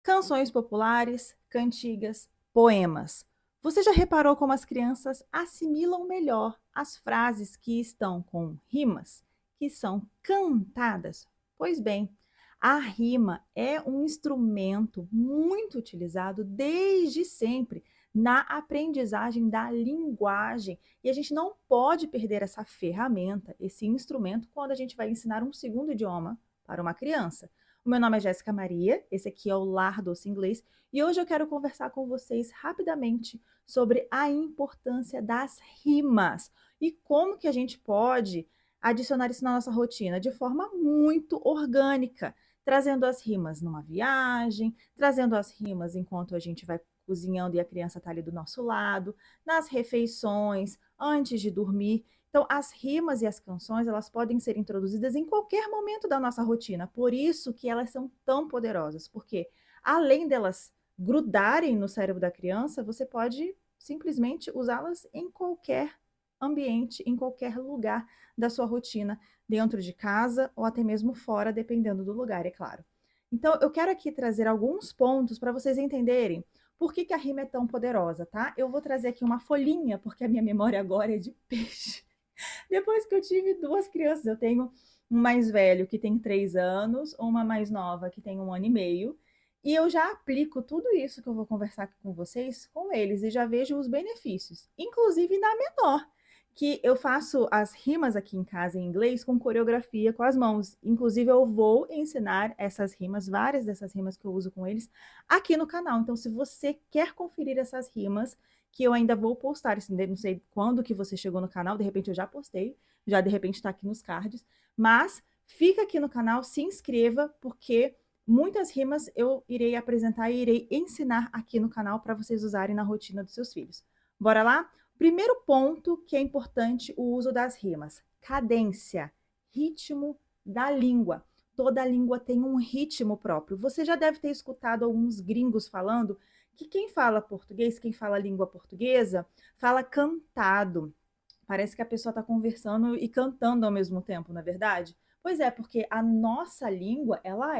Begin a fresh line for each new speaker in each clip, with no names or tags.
Canções populares, cantigas, poemas. Você já reparou como as crianças assimilam melhor as frases que estão com rimas, que são cantadas? Pois bem, a rima é um instrumento muito utilizado desde sempre na aprendizagem da linguagem. E a gente não pode perder essa ferramenta, esse instrumento, quando a gente vai ensinar um segundo idioma para uma criança. O meu nome é Jéssica Maria, esse aqui é o Lar Doce Inglês, e hoje eu quero conversar com vocês rapidamente sobre a importância das rimas e como que a gente pode adicionar isso na nossa rotina de forma muito orgânica, trazendo as rimas numa viagem, trazendo as rimas enquanto a gente vai cozinhando e a criança está ali do nosso lado, nas refeições, antes de dormir. Então, as rimas e as canções, elas podem ser introduzidas em qualquer momento da nossa rotina. Por isso que elas são tão poderosas, porque além delas grudarem no cérebro da criança, você pode simplesmente usá-las em qualquer ambiente, em qualquer lugar da sua rotina, dentro de casa ou até mesmo fora, dependendo do lugar, é claro. Então, eu quero aqui trazer alguns pontos para vocês entenderem por que a rima é tão poderosa, tá? Eu vou trazer aqui uma folhinha, porque a minha memória agora é de peixe. Depois que eu tive duas crianças, eu tenho um mais velho que tem 3 anos, uma mais nova que tem 1 ano e meio, e eu já aplico tudo isso que eu vou conversar aqui com vocês com eles e já vejo os benefícios, inclusive na menor, que eu faço as rimas aqui em casa em inglês com coreografia com as mãos. Inclusive, eu vou ensinar essas rimas, várias dessas rimas que eu uso com eles, aqui no canal. Então, se você quer conferir essas rimas, que eu ainda vou postar, não sei quando que você chegou no canal, de repente eu já postei, já de repente está aqui nos cards, mas fica aqui no canal, se inscreva, porque muitas rimas eu irei apresentar e irei ensinar aqui no canal para vocês usarem na rotina dos seus filhos. Bora lá? Primeiro ponto que é importante, o uso das rimas. Cadência, ritmo da língua. Toda língua tem um ritmo próprio. Você já deve ter escutado alguns gringos falando que quem fala português, quem fala língua portuguesa, fala cantado. Parece que a pessoa está conversando e cantando ao mesmo tempo, não é verdade? Pois é, porque a nossa língua, ela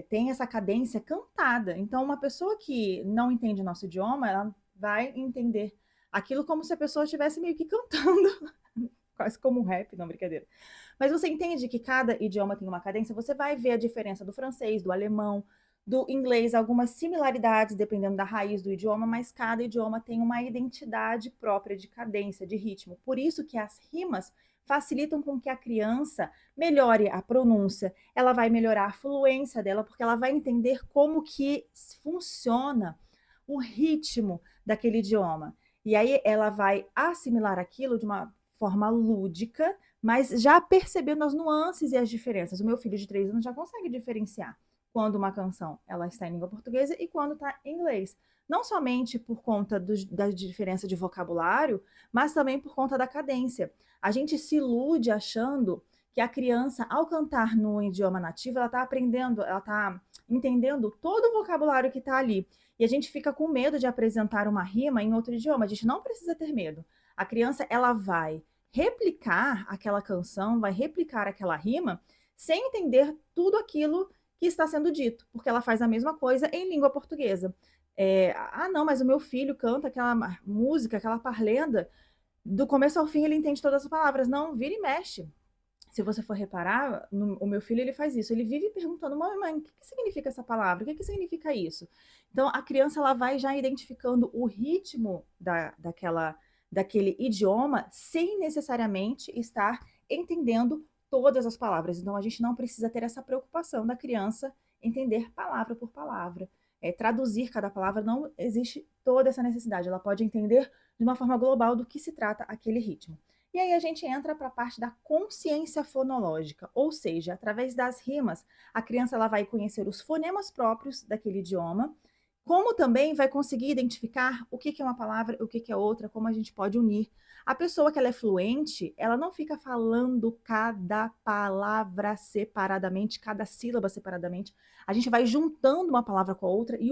tem essa cadência cantada. Então, uma pessoa que não entende o nosso idioma, ela vai entender aquilo como se a pessoa estivesse meio que cantando, quase como um rap, não, brincadeira. Mas você entende que cada idioma tem uma cadência, você vai ver a diferença do francês, do alemão, do inglês, algumas similaridades dependendo da raiz do idioma, mas cada idioma tem uma identidade própria de cadência, de ritmo. Por isso que as rimas facilitam com que a criança melhore a pronúncia, ela vai melhorar a fluência dela, porque ela vai entender como que funciona o ritmo daquele idioma. E aí ela vai assimilar aquilo de uma forma lúdica, mas já percebendo as nuances e as diferenças. O meu filho de 3 anos já consegue diferenciar quando uma canção ela está em língua portuguesa e quando está em inglês. Não somente por conta da diferença de vocabulário, mas também por conta da cadência. A gente se ilude achando que a criança, ao cantar no idioma nativo, ela está aprendendo, ela está entendendo todo o vocabulário que está ali. E a gente fica com medo de apresentar uma rima em outro idioma. A gente não precisa ter medo. A criança, ela vai replicar aquela canção, vai replicar aquela rima, sem entender tudo aquilo que está sendo dito, porque ela faz a mesma coisa em língua portuguesa. Não, mas o meu filho canta aquela música, aquela parlenda, do começo ao fim ele entende todas as palavras. Não, vira e mexe. Se você for reparar, o meu filho ele faz isso. Ele vive perguntando, mãe, o que significa essa palavra? O que significa isso? Então, a criança ela vai já identificando o ritmo daquele idioma sem necessariamente estar entendendo todas as palavras. Então, a gente não precisa ter essa preocupação da criança entender palavra por palavra. Traduzir cada palavra, não existe toda essa necessidade. Ela pode entender de uma forma global do que se trata aquele ritmo. E aí a gente entra para a parte da consciência fonológica, ou seja, através das rimas, a criança ela vai conhecer os fonemas próprios daquele idioma, como também vai conseguir identificar o que é uma palavra, o que é outra, como a gente pode unir. A pessoa que ela é fluente, ela não fica falando cada palavra separadamente, cada sílaba separadamente. A gente vai juntando uma palavra com a outra e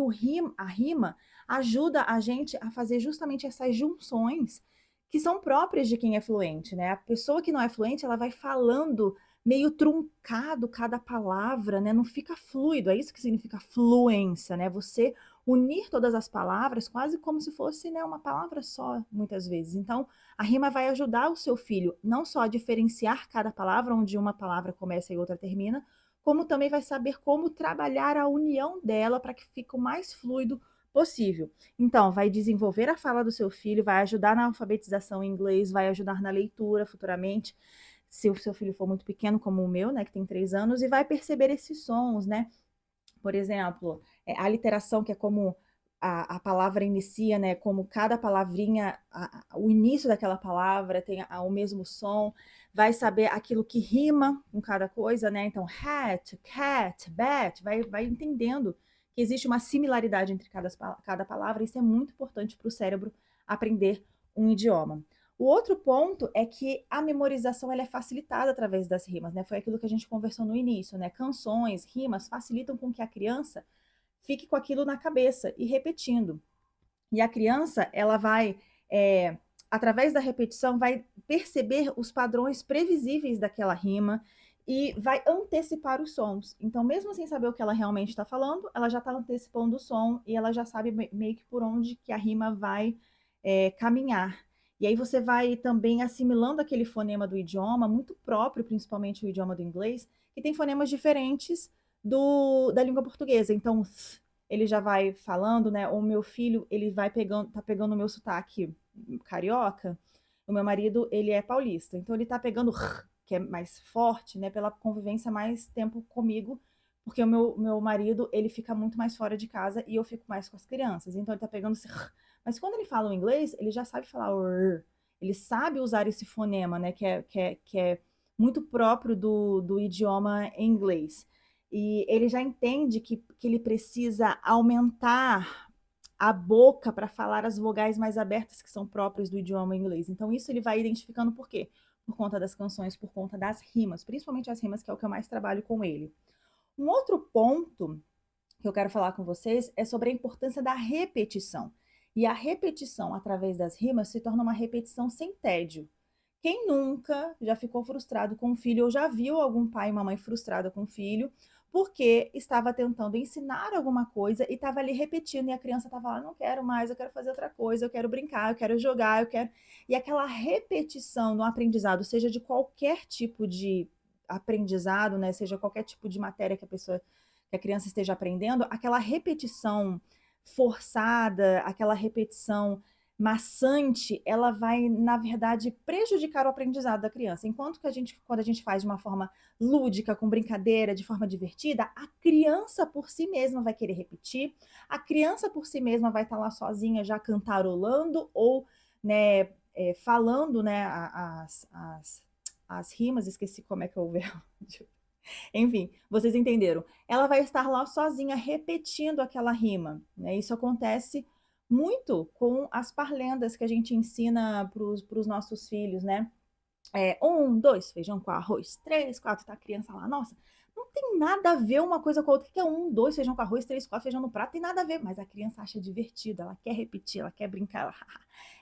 a rima ajuda a gente a fazer justamente essas junções que são próprias de quem é fluente, né? A pessoa que não é fluente, ela vai falando meio truncado cada palavra, né, não fica fluido, é isso que significa fluência, né, você unir todas as palavras quase como se fosse, né, uma palavra só, muitas vezes. Então, a rima vai ajudar o seu filho não só a diferenciar cada palavra, onde uma palavra começa e outra termina, como também vai saber como trabalhar a união dela para que fique o mais fluido possível. Então, vai desenvolver a fala do seu filho, vai ajudar na alfabetização em inglês, vai ajudar na leitura futuramente, se o seu filho for muito pequeno, como o meu, né, que tem 3 anos, e vai perceber esses sons, né? Por exemplo, a literação, que é como a palavra inicia, né? Como cada palavrinha, o início daquela palavra tem o mesmo som, vai saber aquilo que rima com cada coisa, né? Então, hat, cat, bat, vai entendendo que existe uma similaridade entre cada palavra, isso é muito importante para o cérebro aprender um idioma. O outro ponto é que a memorização ela é facilitada através das rimas, né? Foi aquilo que a gente conversou no início, né? Canções, rimas facilitam com que a criança fique com aquilo na cabeça e repetindo. E a criança, ela vai, através da repetição, vai perceber os padrões previsíveis daquela rima e vai antecipar os sons. Então, mesmo sem saber o que ela realmente está falando, ela já está antecipando o som e ela já sabe meio que por onde que a rima vai caminhar. E aí você vai também assimilando aquele fonema do idioma, muito próprio, principalmente o idioma do inglês, que tem fonemas diferentes da língua portuguesa. Então, ele já vai falando, né? O meu filho, ele vai pegando, tá pegando o meu sotaque carioca. O meu marido, ele é paulista. Então, ele tá pegando que é mais forte, né? Pela convivência mais tempo comigo, porque o meu marido, ele fica muito mais fora de casa e eu fico mais com as crianças. Então, ele tá pegando esse. Mas quando ele fala o inglês, ele já sabe falar ele sabe usar esse fonema, né? Que é muito próprio do idioma inglês. E ele já entende que ele precisa aumentar a boca para falar as vogais mais abertas que são próprias do idioma inglês. Então, isso ele vai identificando por quê? Por conta das canções, por conta das rimas, principalmente as rimas, que é o que eu mais trabalho com ele. Um outro ponto que eu quero falar com vocês é sobre a importância da repetição. E a repetição através das rimas se torna uma repetição sem tédio. Quem nunca já ficou frustrado com o filho ou já viu algum pai e uma mãe frustrada com o filho porque estava tentando ensinar alguma coisa e estava ali repetindo e a criança estava lá, não quero mais, eu quero fazer outra coisa, eu quero brincar, eu quero jogar, eu quero... E aquela repetição no aprendizado, seja de qualquer tipo de aprendizado, né, seja qualquer tipo de matéria que a criança esteja aprendendo, aquela repetição forçada, aquela repetição maçante, ela vai, na verdade, prejudicar o aprendizado da criança. Enquanto que quando a gente faz de uma forma lúdica, com brincadeira, de forma divertida, a criança por si mesma vai querer repetir, a criança por si mesma vai estar lá sozinha já cantarolando ou, né, falando, né, as rimas, esqueci como é que é o verbo. Enfim, vocês entenderam. Ela vai estar lá sozinha repetindo aquela rima, né? Isso acontece muito com as parlendas que a gente ensina para os nossos filhos, né? 1, 2, feijão com arroz. 3, 4, tá a criança lá. Nossa, não tem nada a ver uma coisa com a outra. O que é 1, 2, feijão com arroz, 3, 4, feijão no prato? Tem nada a ver. Mas a criança acha divertido, ela quer repetir, ela quer brincar,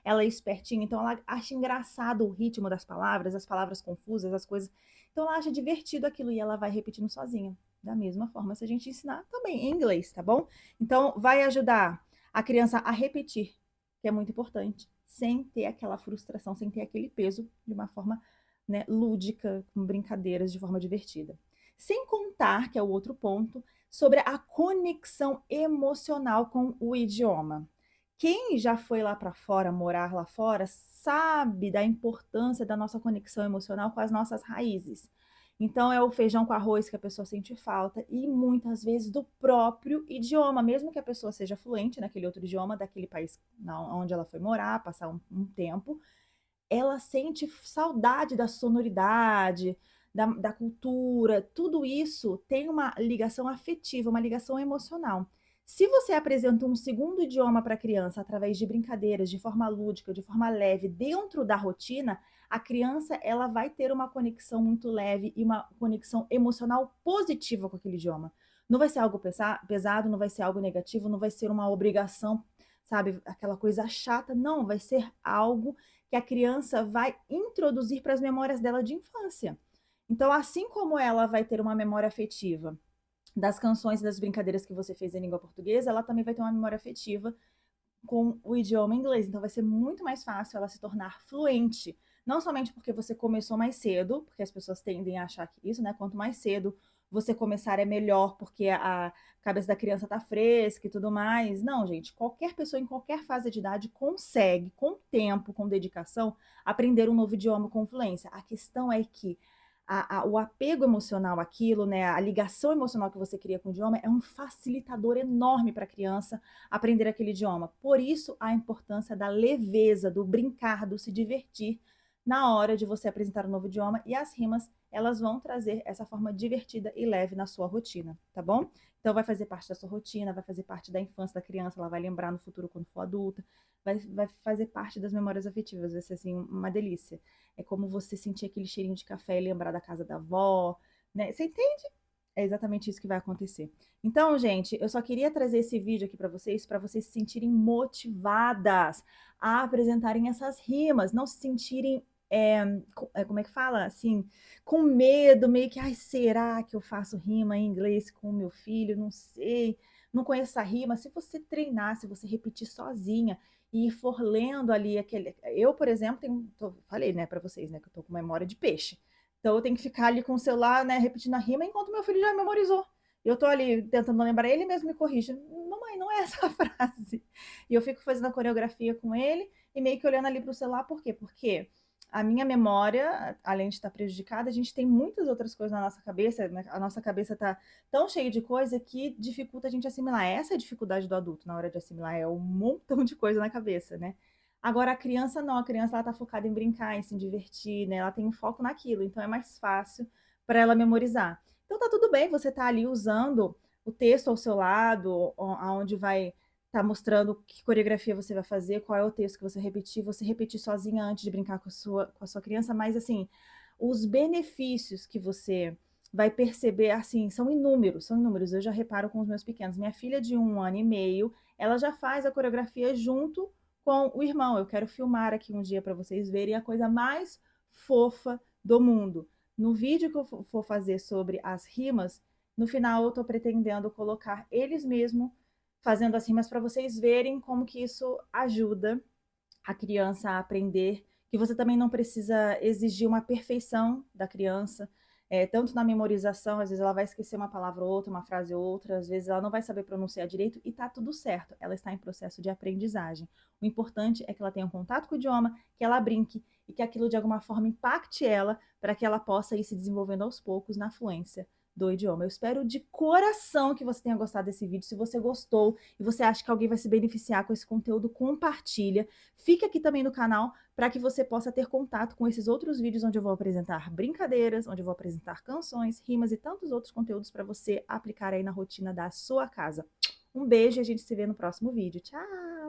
ela é espertinha, então ela acha engraçado o ritmo das palavras, as palavras confusas, as coisas. Então ela acha divertido aquilo e ela vai repetindo sozinha. Da mesma forma, se a gente ensinar também em inglês, tá bom? Então vai ajudar a criança a repetir, que é muito importante, sem ter aquela frustração, sem ter aquele peso, de uma forma, né, lúdica, com brincadeiras, de forma divertida. Sem contar, que é o outro ponto, sobre a conexão emocional com o idioma. Quem já foi lá para fora, morar lá fora, sabe da importância da nossa conexão emocional com as nossas raízes. Então, é o feijão com arroz que a pessoa sente falta e muitas vezes do próprio idioma, mesmo que a pessoa seja fluente naquele outro idioma, daquele país onde ela foi morar, passar um tempo, ela sente saudade da sonoridade, da cultura, tudo isso tem uma ligação afetiva, uma ligação emocional. Se você apresenta um segundo idioma para a criança através de brincadeiras, de forma lúdica, de forma leve, dentro da rotina, a criança ela vai ter uma conexão muito leve e uma conexão emocional positiva com aquele idioma. Não vai ser algo pesado, não vai ser algo negativo, não vai ser uma obrigação, sabe, aquela coisa chata, não, vai ser algo que a criança vai introduzir para as memórias dela de infância. Então, assim como ela vai ter uma memória afetiva das canções e das brincadeiras que você fez em língua portuguesa, ela também vai ter uma memória afetiva com o idioma inglês. Então vai ser muito mais fácil ela se tornar fluente. Não somente porque você começou mais cedo, porque as pessoas tendem a achar que isso, né? Quanto mais cedo você começar é melhor, porque a cabeça da criança tá fresca e tudo mais. Não, gente, qualquer pessoa em qualquer fase de idade consegue, com tempo, com dedicação, aprender um novo idioma com fluência. A questão é que o apego emocional àquilo, né, a ligação emocional que você cria com o idioma é um facilitador enorme para a criança aprender aquele idioma. Por isso, a importância da leveza, do brincar, do se divertir na hora de você apresentar um novo idioma, e as rimas, elas vão trazer essa forma divertida e leve na sua rotina, tá bom? Então vai fazer parte da sua rotina, vai fazer parte da infância da criança, ela vai lembrar no futuro quando for adulta, vai fazer parte das memórias afetivas, vai ser assim uma delícia. É como você sentir aquele cheirinho de café e lembrar da casa da avó, né? Você entende? É exatamente isso que vai acontecer. Então, gente, eu só queria trazer esse vídeo aqui para vocês se sentirem motivadas a apresentarem essas rimas, não se sentirem, como é que fala? Assim, com medo, meio que, ai, será que eu faço rima em inglês com o meu filho? Não sei, não conheço a rima. Se você treinar, se você repetir sozinha e for lendo ali aquele. Eu, por exemplo, falei, né, para vocês, né, que eu tô com memória de peixe. Então eu tenho que ficar ali com o celular, né, repetindo a rima, enquanto meu filho já memorizou. Eu tô ali tentando lembrar, ele mesmo me corrige. Mamãe, não é essa a frase. E eu fico fazendo a coreografia com ele e meio que olhando ali pro celular, por quê? Porque a minha memória, além de estar prejudicada, a gente tem muitas outras coisas na nossa cabeça, né? A nossa cabeça tá tão cheia de coisa que dificulta a gente assimilar. Essa é a dificuldade do adulto na hora de assimilar, é um montão de coisa na cabeça, né? Agora a criança não, a criança ela tá focada em brincar, em se divertir, né? Ela tem um foco naquilo, então é mais fácil para ela memorizar. Então tá tudo bem você tá ali usando o texto ao seu lado, aonde vai estar mostrando que coreografia você vai fazer, qual é o texto que você repetir sozinha antes de brincar com a sua criança, mas assim, os benefícios que você vai perceber, assim, são inúmeros, são inúmeros. Eu já reparo com os meus pequenos. Minha filha de 1 ano e meio, ela já faz a coreografia junto com o irmão. Eu quero filmar aqui um dia para vocês verem a coisa mais fofa do mundo. No vídeo que eu for fazer sobre as rimas, no final eu estou pretendendo colocar eles mesmos fazendo as rimas para vocês verem como que isso ajuda a criança a aprender, que você também não precisa exigir uma perfeição da criança, tanto na memorização, às vezes ela vai esquecer uma palavra ou outra, uma frase ou outra, às vezes ela não vai saber pronunciar direito e tá tudo certo, ela está em processo de aprendizagem. O importante é que ela tenha um contato com o idioma, que ela brinque e que aquilo de alguma forma impacte ela para que ela possa ir se desenvolvendo aos poucos na fluência do idioma. Eu espero de coração que você tenha gostado desse vídeo. Se você gostou e você acha que alguém vai se beneficiar com esse conteúdo, compartilha. Fique aqui também no canal para que você possa ter contato com esses outros vídeos onde eu vou apresentar brincadeiras, onde eu vou apresentar canções, rimas e tantos outros conteúdos para você aplicar aí na rotina da sua casa. Um beijo e a gente se vê no próximo vídeo. Tchau!